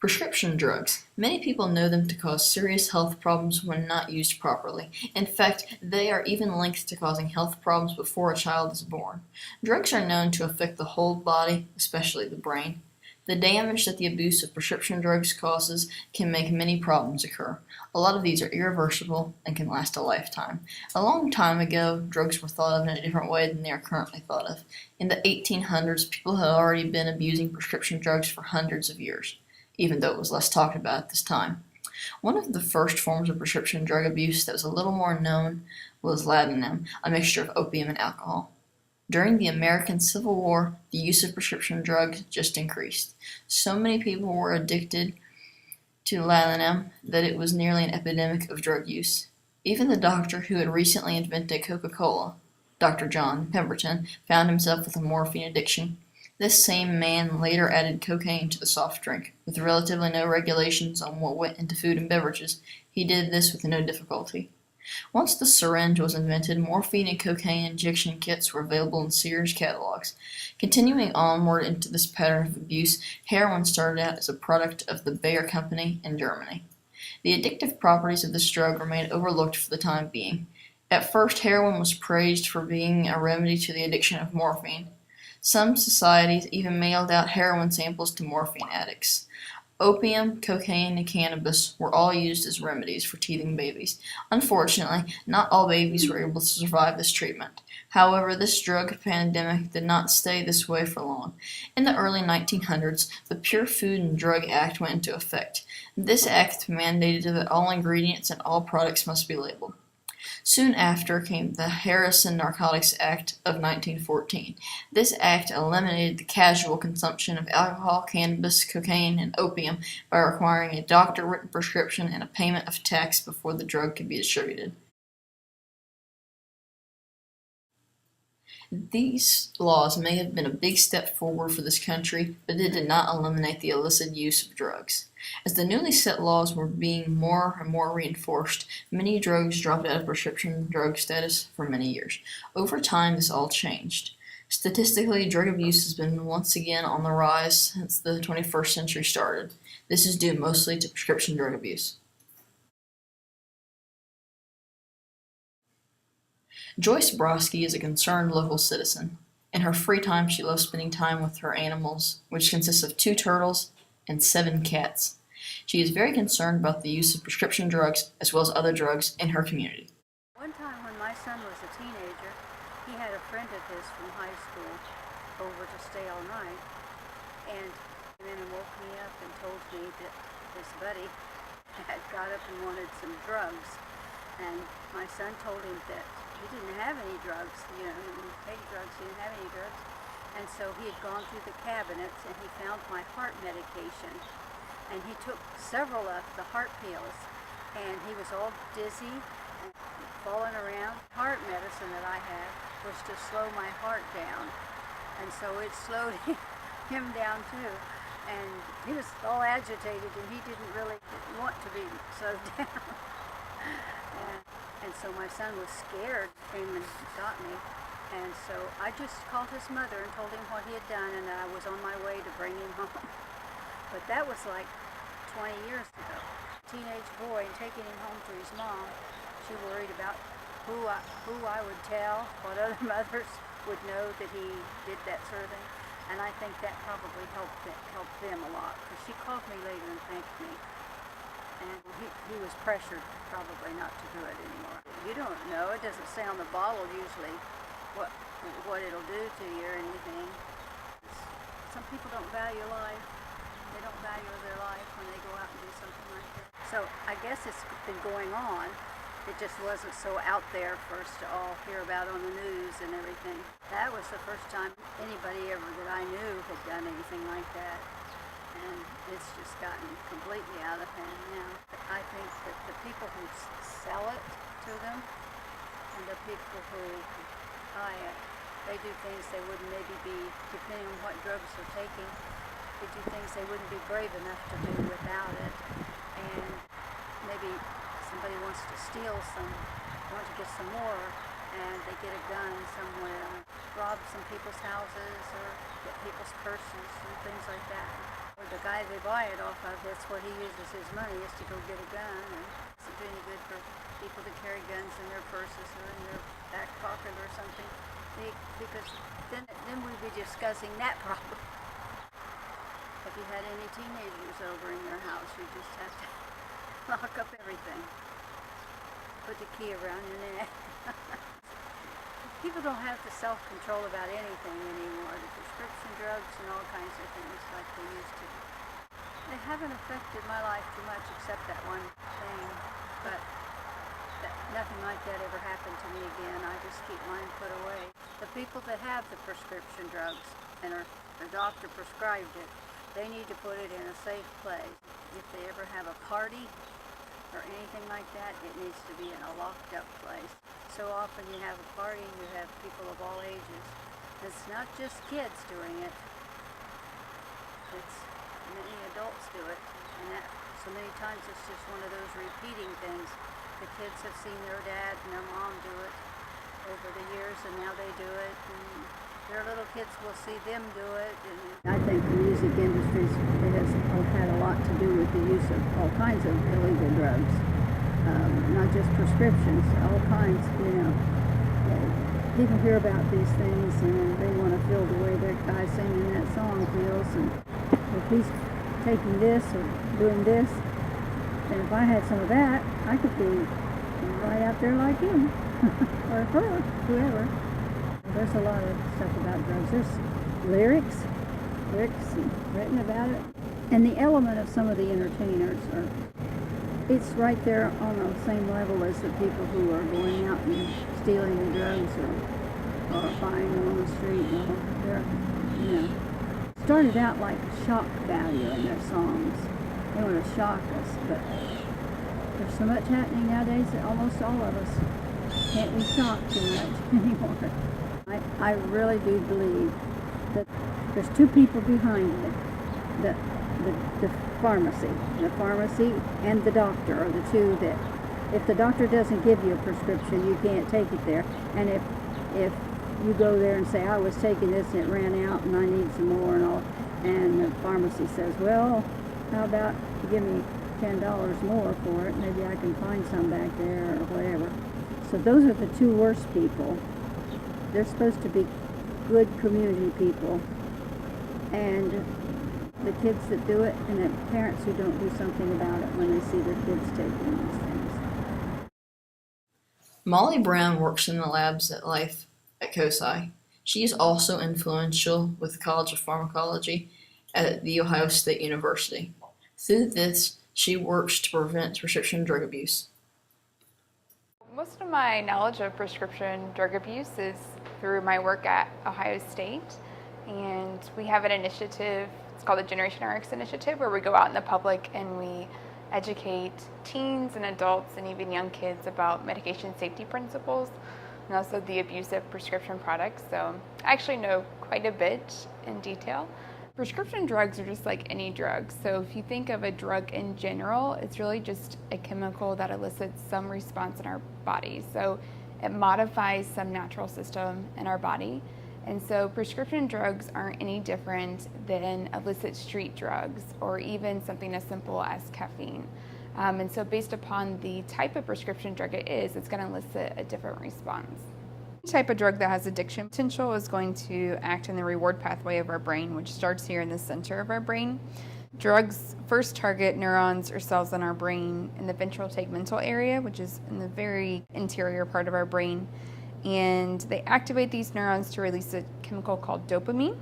Prescription drugs. Many people know them to cause serious health problems when not used properly. In fact, they are even linked to causing health problems before a child is born. Drugs are known to affect the whole body, especially the brain. The damage that the abuse of prescription drugs causes can make many problems occur. A lot of these are irreversible and can last a lifetime. A long time ago, drugs were thought of in a different way than they are currently thought of. In the 1800s, people had already been abusing prescription drugs for hundreds of years, even though it was less talked about at this time. One of the first forms of prescription drug abuse that was a little more known was laudanum, a mixture of opium and alcohol. During the American Civil War, the use of prescription drugs just increased. So many people were addicted to laudanum that it was nearly an epidemic of drug use. Even the doctor who had recently invented Coca-Cola, Dr. John Pemberton, found himself with a morphine addiction. This same man later added cocaine to the soft drink. With relatively no regulations on what went into food and beverages, he did this with no difficulty. Once the syringe was invented, morphine and cocaine injection kits were available in Sears catalogs. Continuing onward into this pattern of abuse, heroin started out as a product of the Bayer Company in Germany. The addictive properties of this drug remained overlooked for the time being. At first, heroin was praised for being a remedy to the addiction of morphine. Some societies even mailed out heroin samples to morphine addicts. Opium, cocaine, and cannabis were all used as remedies for teething babies. Unfortunately, not all babies were able to survive this treatment. However, this drug pandemic did not stay this way for long. In the early 1900s, the Pure Food and Drug Act went into effect. This act mandated that all ingredients and all products must be labeled. Soon after came the Harrison Narcotics Act of 1914. This act eliminated the casual consumption of alcohol, cannabis, cocaine, and opium by requiring a doctor-written prescription and a payment of tax before the drug could be distributed. These laws may have been a big step forward for this country, but it did not eliminate the illicit use of drugs. As the newly set laws were being more and more reinforced, many drugs dropped out of prescription drug status for many years. Over time, this all changed. Statistically, drug abuse has been once again on the rise since the 21st century started. This is due mostly to prescription drug abuse. Joyce Brodsky is a concerned local citizen. In her free time, she loves spending time with her animals, which consists of 2 turtles and 7 cats. She is very concerned about the use of prescription drugs as well as other drugs in her community. One time when my son was a teenager, he had a friend of his from high school over to stay all night, and then he woke me up and told me that his buddy had got up and wanted some drugs. And my son told him that he didn't have any drugs, he didn't take drugs, he didn't have any drugs. And so he had gone through the cabinets and he found my heart medication. And he took several of the heart pills and he was all dizzy and falling around. Heart medicine that I had was to slow my heart down. And so it slowed him down too. And he was all agitated and he didn't really want to be slowed down. And so my son was scared, came and got me. And so I just called his mother and told him what he had done and that I was on my way to bring him home. But that was like 20 years ago. Teenage boy and taking him home to his mom, she worried about who I would tell, what other mothers would know that he did that sort of thing. And I think that probably helped them a lot, because she called me later and thanked me. And he was pressured probably not to do it anymore. You don't know. It doesn't say on the bottle usually what it'll do to you or anything. Some people don't value life. They don't value their life when they go out and do something like that. So I guess it's been going on. It just wasn't so out there for us to all hear about on the news and everything. That was the first time anybody ever that I knew had done anything like that. And it's just gotten completely out of hand now. I think that the people who sell it to them and the people who buy it, they do things they wouldn't maybe be, depending on what drugs they're taking, they do things they wouldn't be brave enough to do without it. And maybe somebody wants to steal want to get some more, and they get a gun somewhere, rob some people's houses, or get people's purses and things like that. Or the guy they buy it off of, that's what he uses his money, is to go get a gun. And it's not any good for people to carry guns in their purses or in their back pocket or something. Because then we'd be discussing that problem. If you had any teenagers over in your house, you just have to lock up everything. Put the key around your neck. People don't have the self-control about anything anymore. The prescription drugs and all kinds of things like they used to. They haven't affected my life too much except that one thing. But nothing like that ever happened to me again. I just keep mine put away. The people that have the prescription drugs and their doctor prescribed it, they need to put it in a safe place. If they ever have a party or anything like that, it needs to be in a locked up place. So often you have a party and you have people of all ages. It's not just kids doing it. It's many adults do it. And that so many times it's just one of those repeating things. The kids have seen their dad and their mom do it over the years, and now they do it, and their little kids will see them do it. And I think the music industry has had a lot to do with the use of all kinds of illegal drugs, not just prescriptions, all kinds. People hear about these things and they want to feel the way that guy singing that song feels, and if he's taking this or doing this, and if I had some of that, I could be right out there like him, or her, whoever. There's a lot of stuff about drugs. There's lyrics written about it. And the element of some of the entertainers it's right there on the same level as the people who are going out and stealing the drugs or buying them on the street. They're, started out like shock value in their songs. They want to shock us, but there's so much happening nowadays that almost all of us can't be shocked too much anymore. I really do believe that there's two people behind it. The pharmacy and the doctor are the two that, if the doctor doesn't give you a prescription, you can't take it there. And if you go there and say, I was taking this and it ran out and I need some more and all, and the pharmacy says, well, how about you give me $10 more for it? Maybe I can find some back there or whatever. So those are the two worst people. They're supposed to be good community people. And the kids that do it, and the parents who don't do something about it when they see their kids taking these things. Molly Brown works in the labs at Life at COSI. She is also influential with the College of Pharmacology at The Ohio State University. Through this, she works to prevent prescription drug abuse. Most of my knowledge of prescription drug abuse is through my work at Ohio State, and we have an initiative, it's called the Generation RX Initiative, where we go out in the public and we educate teens and adults and even young kids about medication safety principles and also the abuse of prescription products. So I actually know quite a bit in detail. Prescription drugs are just like any drug. So if you think of a drug in general, it's really just a chemical that elicits some response in our body. So it modifies some natural system in our body. And so prescription drugs aren't any different than illicit street drugs or even something as simple as caffeine. And so based upon the type of prescription drug it is, it's going to elicit a different response. Any type of drug that has addiction potential is going to act in the reward pathway of our brain, which starts here in the center of our brain. Drugs first target neurons or cells in our brain in the ventral tegmental area, which is in the very interior part of our brain. And they activate these neurons to release a chemical called dopamine.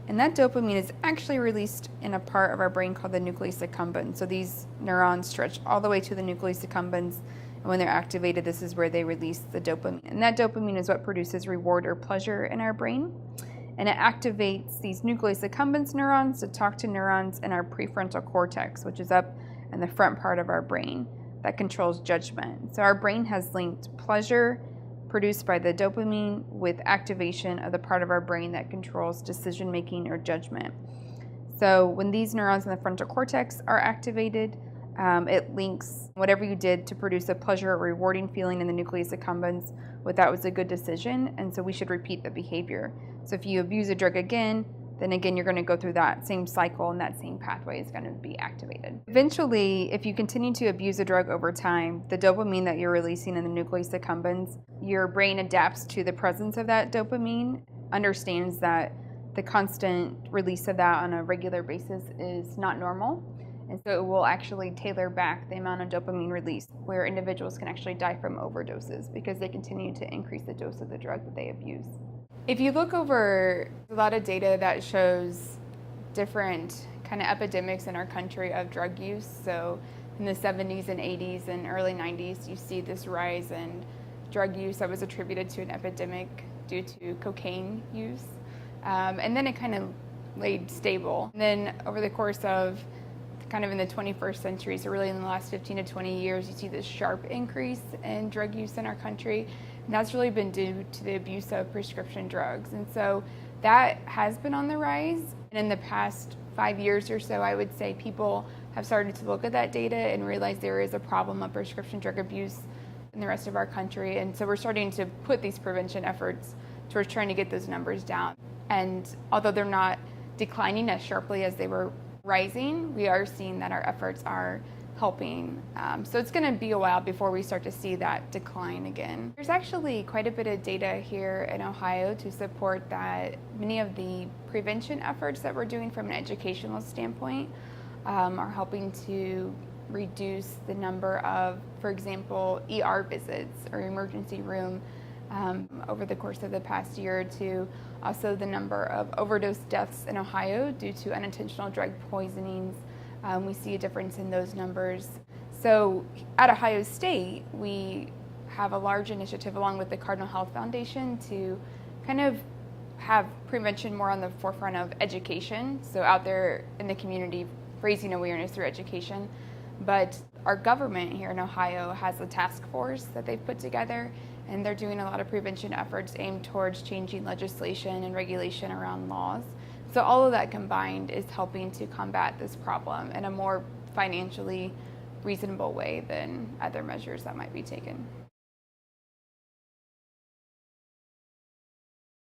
And that dopamine is actually released in a part of our brain called the nucleus accumbens. So these neurons stretch all the way to the nucleus accumbens, and when they're activated, this is where they release the dopamine. And that dopamine is what produces reward or pleasure in our brain. And it activates these nucleus accumbens neurons to talk to neurons in our prefrontal cortex, which is up in the front part of our brain that controls judgment. So our brain has linked pleasure produced by the dopamine with activation of the part of our brain that controls decision making or judgment. So when these neurons in the frontal cortex are activated, it links whatever you did to produce a pleasure or rewarding feeling in the nucleus accumbens with that was a good decision, and so we should repeat the behavior. So if you abuse a drug again, then again, you're going to go through that same cycle and that same pathway is going to be activated. Eventually, if you continue to abuse a drug over time, the dopamine that you're releasing in the nucleus accumbens, your brain adapts to the presence of that dopamine, understands that the constant release of that on a regular basis is not normal. And so it will actually tailor back the amount of dopamine release, where individuals can actually die from overdoses because they continue to increase the dose of the drug that they abuse. If you look over a lot of data that shows different kind of epidemics in our country of drug use, so in the 70s and 80s and early 90s, you see this rise in drug use that was attributed to an epidemic due to cocaine use. And then it kind of laid stable. And then over the course of kind of in the 21st century, so really in the last 15 to 20 years, you see this sharp increase in drug use in our country. And that's really been due to the abuse of prescription drugs. And so that has been on the rise. And in the past 5 years or so, I would say people have started to look at that data and realize there is a problem of prescription drug abuse in the rest of our country. And so we're starting to put these prevention efforts towards trying to get those numbers down. And although they're not declining as sharply as they were rising, we are seeing that our efforts are helping. So it's going to be a while before we start to see that decline again. There's actually quite a bit of data here in Ohio to support that many of the prevention efforts that we're doing from an educational standpoint are helping to reduce the number of, for example, ER visits or emergency room over the course of the past year or two. Also, the number of overdose deaths in Ohio due to unintentional drug poisonings. We see a difference in those numbers. So at Ohio State, we have a large initiative along with the Cardinal Health Foundation to kind of have prevention more on the forefront of education. So out there in the community, raising awareness through education. But our government here in Ohio has a task force that they've put together, and they're doing a lot of prevention efforts aimed towards changing legislation and regulation around laws. So all of that combined is helping to combat this problem in a more financially reasonable way than other measures that might be taken.